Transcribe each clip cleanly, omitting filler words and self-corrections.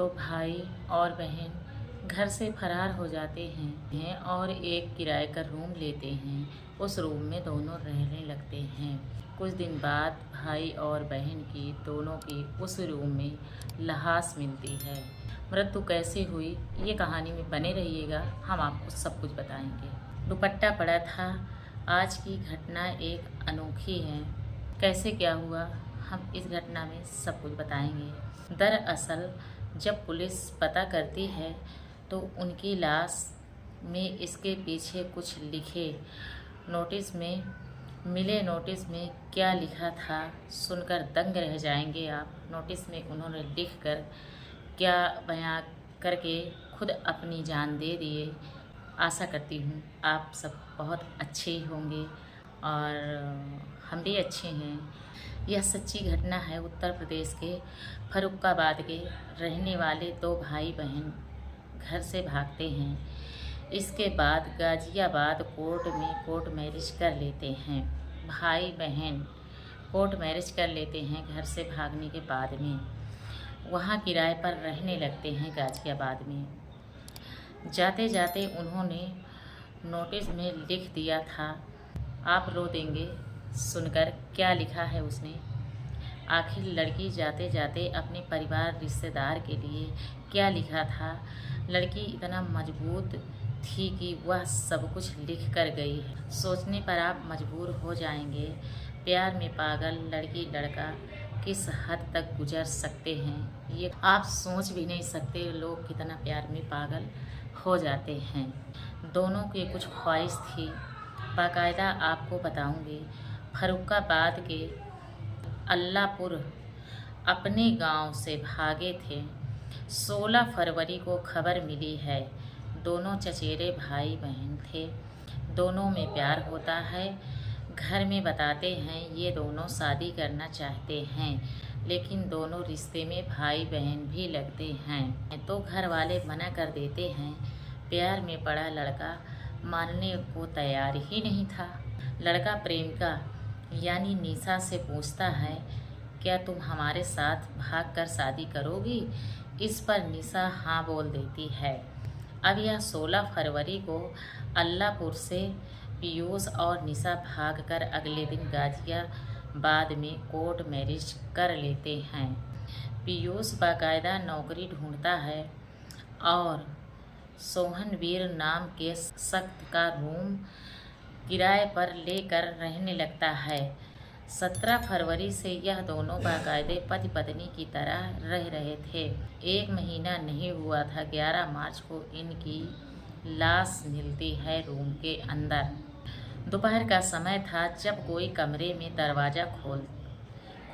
तो भाई और बहन घर से फरार हो जाते हैं और एक किराए का रूम लेते हैं। उस रूम में दोनों रहने लगते हैं। कुछ दिन बाद भाई और बहन की दोनों की उस रूम में लाश मिलती है। मृत्यु कैसे हुई ये कहानी में बने रहिएगा, हम आपको सब कुछ बताएंगे। दुपट्टा पड़ा था। आज की घटना एक अनोखी है। कैसे क्या हुआ हम इस घटना में सब कुछ बताएंगे। दरअसल जब पुलिस पता करती है तो उनकी लाश में इसके पीछे कुछ लिखे नोटिस में मिले। नोटिस में क्या लिखा था सुनकर दंग रह जाएंगे आप। नोटिस में उन्होंने लिखकर क्या बयां करके खुद अपनी जान दे दिए। आशा करती हूँ आप सब बहुत अच्छे होंगे और हम भी अच्छे हैं। यह सच्ची घटना है। उत्तर प्रदेश के फर्रुखाबाद के रहने वाले दो भाई बहन घर से भागते हैं। इसके बाद गाजियाबाद कोर्ट मैरिज कर लेते हैं। भाई बहन कोर्ट मैरिज कर लेते हैं। घर से भागने के बाद में वहाँ किराए पर रहने लगते हैं गाजियाबाद में। जाते जाते उन्होंने नोटिस में लिख दिया था, आप रो देंगे सुनकर। क्या लिखा है उसने? आखिर लड़की जाते जाते अपने परिवार रिश्तेदार के लिए क्या लिखा था। लड़की इतना मजबूत थी कि वह सब कुछ लिख कर गई है। सोचने पर आप मजबूर हो जाएंगे। प्यार में पागल लड़की लड़का किस हद तक गुजर सकते हैं ये आप सोच भी नहीं सकते। लोग कितना प्यार में पागल हो जाते हैं। दोनों की कुछ ख्वाहिश थी, बाकायदा आपको बताऊंगी। फर्रुखाबाद के अल्लाहपुर अपने गांव से भागे थे। 16 फरवरी को खबर मिली है। दोनों चचेरे भाई बहन थे। दोनों में प्यार होता है। घर में बताते हैं ये दोनों शादी करना चाहते हैं, लेकिन दोनों रिश्ते में भाई बहन भी लगते हैं तो घर वाले मना कर देते हैं। प्यार में पड़ा लड़का मानने को तैयार ही नहीं था। लड़का प्रेमिका यानी निशा से पूछता है, क्या तुम हमारे साथ भागकर शादी करोगी? इस पर निशा हाँ बोल देती है। अब यह 16 फरवरी को अल्लाहपुर से पीयूष और निशा भागकर अगले दिन गाजियाबाद में कोर्ट मैरिज कर लेते हैं। पीयूष बाकायदा नौकरी ढूंढता है और सोहनवीर नाम के शख्स का रूम किराए पर लेकर रहने लगता है। 17 फरवरी से यह दोनों बाकायदे पति पत्नी की तरह रह रहे थे। 1 महीना नहीं हुआ था। 11 मार्च को इनकी लाश मिलती है रूम के अंदर। दोपहर का समय था। जब कोई कमरे में दरवाज़ा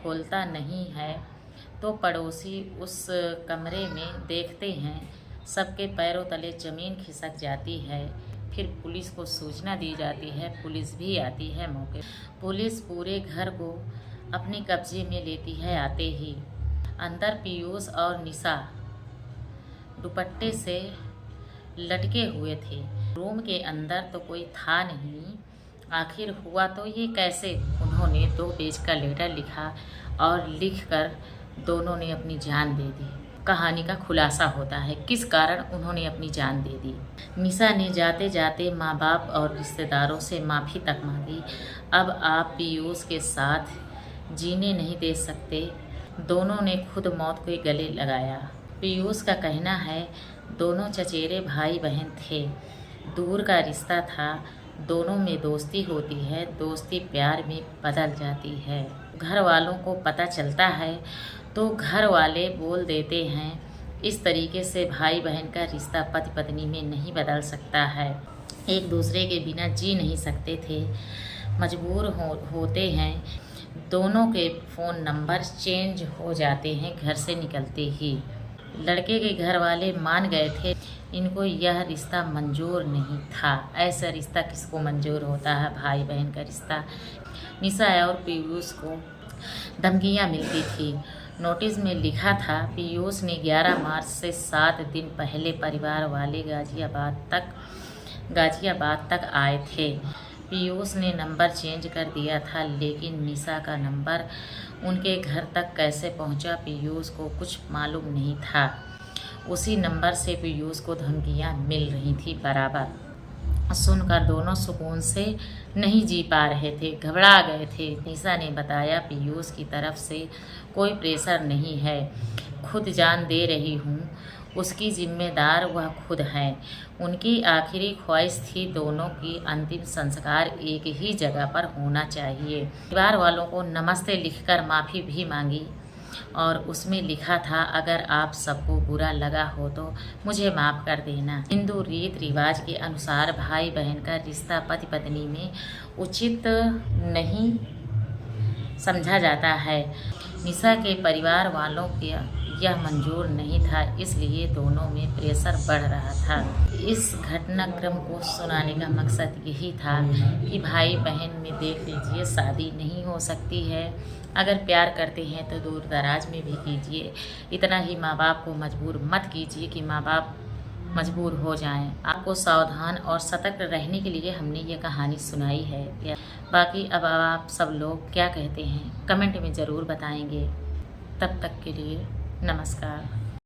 खोलता नहीं है तो पड़ोसी उस कमरे में देखते हैं सबके पैरों तले ज़मीन खिसक जाती है। फिर पुलिस को सूचना दी जाती है। पुलिस भी आती है मौके। पुलिस पूरे घर को अपने कब्जे में लेती है। आते ही अंदर पीयूष और निशा दुपट्टे से लटके हुए थे। रूम के अंदर तो कोई था नहीं। आखिर हुआ तो ये कैसे? उन्होंने 2 पेज का लेटर लिखा और लिखकर दोनों ने अपनी जान दे दी। कहानी का खुलासा होता है किस कारण उन्होंने अपनी जान दे दी। निशा ने जाते जाते माँ बाप और रिश्तेदारों से माफ़ी तक मांगी। अब आप पीयूष के साथ जीने नहीं दे सकते। दोनों ने खुद मौत के गले लगाया। पीयूष का कहना है दोनों चचेरे भाई बहन थे। दूर का रिश्ता था। दोनों में दोस्ती होती है। दोस्ती प्यार में बदल जाती है। घर वालों को पता चलता है तो घर वाले बोल देते हैं इस तरीके से भाई बहन का रिश्ता पति पत्नी में नहीं बदल सकता है। एक दूसरे के बिना जी नहीं सकते थे। मजबूर होते हैं। दोनों के फ़ोन नंबर चेंज हो जाते हैं घर से निकलते ही। लड़के के घर वाले मान गए थे। इनको यह रिश्ता मंजूर नहीं था। ऐसा रिश्ता किसको मंजूर होता है? भाई बहन का रिश्ता। निशा और पीयूष को धमकियाँ मिलती थी। नोटिस में लिखा था पीयूष ने 11 मार्च से 7 दिन पहले परिवार वाले गाजियाबाद तक आए थे। पीयूष ने नंबर चेंज कर दिया था, लेकिन निशा का नंबर उनके घर तक कैसे पहुंचा पीयूष को कुछ मालूम नहीं था। उसी नंबर से पीयूष को धमकियां मिल रही थी बराबर। सुनकर दोनों सुकून से नहीं जी पा रहे थे, घबरा गए थे। निशा ने बताया, पीयूष की तरफ से कोई प्रेशर नहीं है, खुद जान दे रही हूँ, उसकी जिम्मेदार वह खुद है। उनकी आखिरी ख्वाहिश थी दोनों की अंतिम संस्कार एक ही जगह पर होना चाहिए। परिवार वालों को नमस्ते लिखकर माफ़ी भी मांगी और उसमें लिखा था, अगर आप सबको बुरा लगा हो तो मुझे माफ़ कर देना। हिंदू रीत रिवाज के अनुसार भाई बहन का रिश्ता पति पत्नी में उचित नहीं समझा जाता है। निशा के परिवार वालों के यह मंजूर नहीं था, इसलिए दोनों में प्रेशर बढ़ रहा था। इस घटनाक्रम को सुनाने का मकसद यही था कि भाई बहन में देख लीजिए, शादी नहीं हो सकती है। अगर प्यार करते हैं तो दूर दराज में भी कीजिए। इतना ही माँ बाप को मजबूर मत कीजिए कि माँ बाप मजबूर हो जाएं। आपको सावधान और सतर्क रहने के लिए हमने ये कहानी सुनाई है। बाकी अब आप सब लोग क्या कहते हैं कमेंट में ज़रूर बताएंगे। तब तक के लिए नमस्कार।